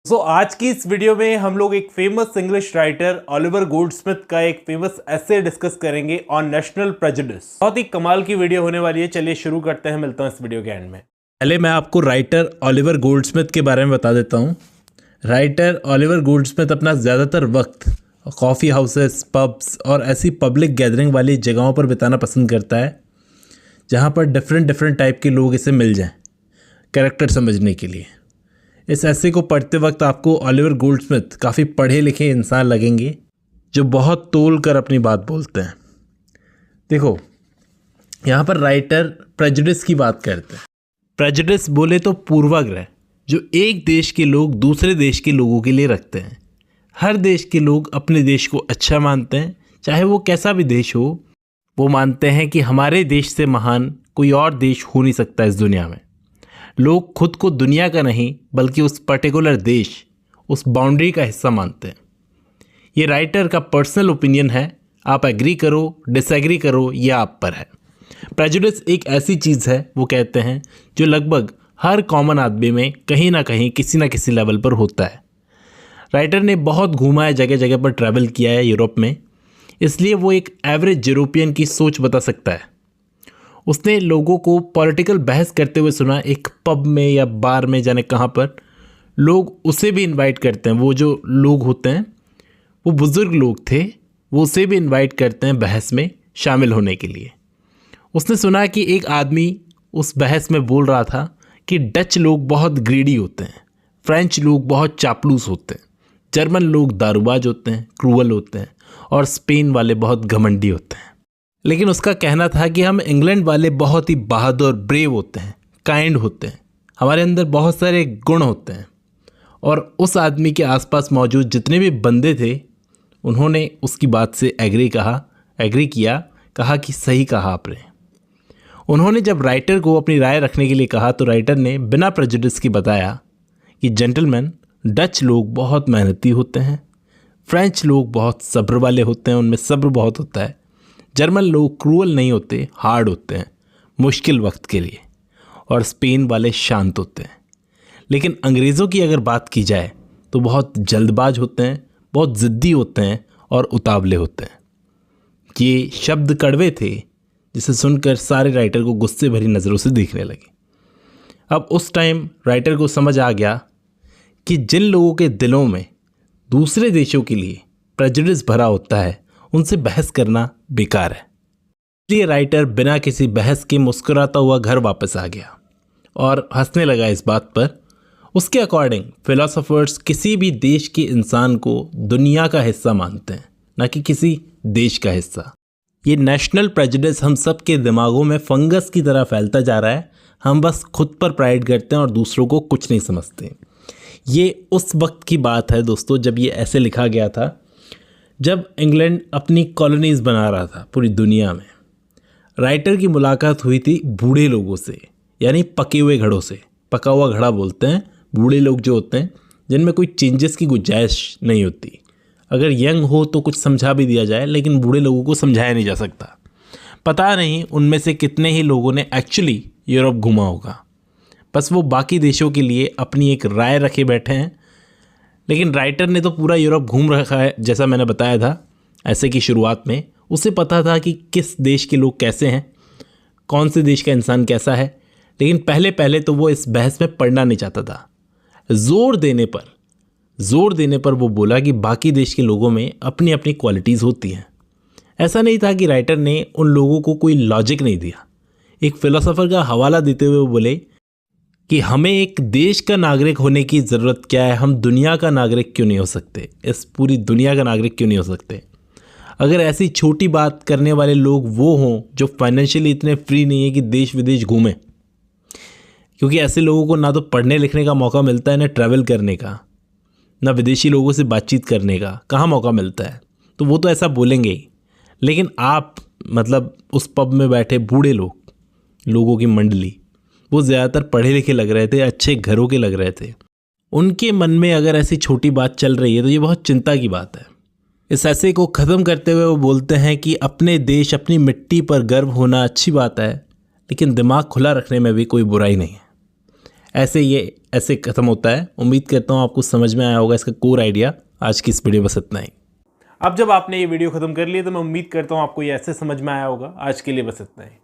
आज की इस वीडियो में हम लोग एक famous English writer Oliver Goldsmith का एक फेमस एसे डिस्कस करेंगे ऑन नेशनल प्रेजुडिस। बहुत ही कमाल की वीडियो होने वाली है। चलिए शुरू करते हैं, मिलता हूं इस वीडियो के एंड में। पहले मैं आपको राइटर ओलिवर गोल्डस्मिथ के बारे में बता देता हूँ। राइटर ओलिवर गोल्डस्मिथ अपना ज़्यादातर वक्त कॉफ़ी हाउसेस, पब्स और ऐसी पब्लिक गैदरिंग वाली जगहों पर बिताना पसंद करता है जहाँ पर डिफरेंट टाइप के लोग इसे मिल जाएं कैरेक्टर समझने के लिए। इस ऐसे को पढ़ते वक्त आपको ओलिवर गोल्डस्मिथ काफ़ी पढ़े लिखे इंसान लगेंगे जो बहुत तोल कर अपनी बात बोलते हैं। देखो, यहाँ पर राइटर प्रेजुडिस की बात करते हैं। प्रेजुडिस बोले तो पूर्वाग्रह जो एक देश के लोग दूसरे देश के लोगों के लिए रखते हैं। हर देश के लोग अपने देश को अच्छा मानते हैं, चाहे वो कैसा भी देश हो। वो मानते हैं कि हमारे देश से महान कोई और देश हो नहीं सकता इस दुनिया में। लोग खुद को दुनिया का नहीं बल्कि उस पर्टिकुलर देश, उस बाउंड्री का हिस्सा मानते हैं। ये राइटर का पर्सनल ओपिनियन है, आप एग्री करो डिसएग्री करो, ये आप पर है। प्रेजुडिस एक ऐसी चीज़ है, वो कहते हैं, जो लगभग हर कॉमन आदमी में कहीं ना कहीं किसी ना किसी लेवल पर होता है। राइटर ने बहुत घूमा है, जगह जगह पर ट्रैवल किया है यूरोप में, इसलिए वो एक एवरेज यूरोपियन की सोच बता सकता है। उसने लोगों को पॉलिटिकल बहस करते हुए सुना, एक पब में या बार में, जाने कहाँ पर। लोग उसे भी इनवाइट करते हैं, वो जो लोग होते हैं वो बुज़ुर्ग लोग थे, वो उसे भी इनवाइट करते हैं बहस में शामिल होने के लिए। उसने सुना कि एक आदमी उस बहस में बोल रहा था कि डच लोग बहुत ग्रीडी होते हैं, फ्रेंच लोग बहुत चापलूस होते हैं, जर्मन लोग दारूबाज होते हैं, क्रूअल होते हैं, और स्पेन वाले बहुत घमंडी होते हैं। लेकिन उसका कहना था कि हम इंग्लैंड वाले बहुत ही बहादुर, ब्रेव होते हैं, काइंड होते हैं, हमारे अंदर बहुत सारे गुण होते हैं। और उस आदमी के आसपास मौजूद जितने भी बंदे थे, उन्होंने उसकी बात से एग्री किया, कहा कि सही कहा आपने। उन्होंने जब राइटर को अपनी राय रखने के लिए कहा तो राइटर ने बिना प्रेजुडिस की बताया कि जेंटलमैन, डच लोग बहुत मेहनती होते हैं, फ्रेंच लोग बहुत सब्र वाले होते हैं, उनमें सब्र बहुत होता है, जर्मन लोग क्रूअल नहीं होते, हार्ड होते हैं मुश्किल वक्त के लिए, और स्पेन वाले शांत होते हैं। लेकिन अंग्रेज़ों की अगर बात की जाए तो बहुत जल्दबाज होते हैं, बहुत ज़िद्दी होते हैं और उतावले होते हैं। ये शब्द कड़वे थे जिसे सुनकर सारे राइटर को गुस्से भरी नज़रों से देखने लगे। अब उस टाइम राइटर को समझ आ गया कि जिन लोगों के दिलों में दूसरे देशों के लिए प्रेजुडिस भरा होता है, उनसे बहस करना बेकार है। इसलिए राइटर बिना किसी बहस के मुस्कुराता हुआ घर वापस आ गया और हंसने लगा इस बात पर। उसके अकॉर्डिंग फिलोसोफर्स किसी भी देश के इंसान को दुनिया का हिस्सा मानते हैं, ना कि किसी देश का हिस्सा। ये नेशनल प्रेजुडिस हम सब के दिमागों में फंगस की तरह फैलता जा रहा है। हम बस खुद पर प्राइड करते हैं और दूसरों को कुछ नहीं समझते। ये उस वक्त की बात है दोस्तों, जब ये ऐसे लिखा गया था, जब इंग्लैंड अपनी कॉलोनीज़ बना रहा था पूरी दुनिया में। राइटर की मुलाकात हुई थी बूढ़े लोगों से, यानी पके हुए घड़ों से। पका हुआ घड़ा बोलते हैं बूढ़े लोग जो होते हैं, जिनमें कोई चेंजेस की गुंजाइश नहीं होती। अगर यंग हो तो कुछ समझा भी दिया जाए, लेकिन बूढ़े लोगों को समझाया नहीं जा सकता। पता नहीं उनमें से कितने ही लोगों ने एक्चुअली यूरोप घूमा होगा, बस वो बाकी देशों के लिए अपनी एक राय रखे बैठे हैं। लेकिन राइटर ने तो पूरा यूरोप घूम रखा है, जैसा मैंने बताया था ऐसे की शुरुआत में। उसे पता था कि किस देश के लोग कैसे हैं, कौन से देश का इंसान कैसा है। लेकिन पहले तो वो इस बहस में पढ़ना नहीं चाहता था। जोर देने पर वो बोला कि बाकी देश के लोगों में अपनी अपनी क्वालिटीज़ होती हैं। ऐसा नहीं था कि राइटर ने उन लोगों को कोई लॉजिक नहीं दिया। एक फिलोसोफर का हवाला देते हुए वो बोले कि हमें एक देश का नागरिक होने की ज़रूरत क्या है, हम दुनिया का नागरिक क्यों नहीं हो सकते, इस पूरी दुनिया का नागरिक क्यों नहीं हो सकते। अगर ऐसी छोटी बात करने वाले लोग वो हों जो फाइनेंशियली इतने फ्री नहीं है कि देश विदेश घूमें, क्योंकि ऐसे लोगों को ना तो पढ़ने लिखने का मौका मिलता है, ना ट्रैवल करने का, ना विदेशी लोगों से बातचीत करने का, कहाँ मौका मिलता है, तो वो तो ऐसा बोलेंगे ही। लेकिन आप मतलब उस पब में बैठे बूढ़े लोगों की मंडली, वो ज़्यादातर पढ़े लिखे लग रहे थे, अच्छे घरों के लग रहे थे। उनके मन में अगर ऐसी छोटी बात चल रही है तो ये बहुत चिंता की बात है। इस ऐसे को ख़त्म करते हुए वो बोलते हैं कि अपने देश, अपनी मिट्टी पर गर्व होना अच्छी बात है, लेकिन दिमाग खुला रखने में भी कोई बुराई नहीं है। ऐसे ये ऐसे ख़त्म होता है। उम्मीद करता हूँ आपको समझ में आया होगा इसका कोर आइडिया। आज की इस वीडियो बस इतना ही। अब जब आपने ये वीडियो खत्म कर ली तो मैं उम्मीद करता हूँ आपको ये ऐसे समझ में आया होगा। आज के लिए बस इतना ही।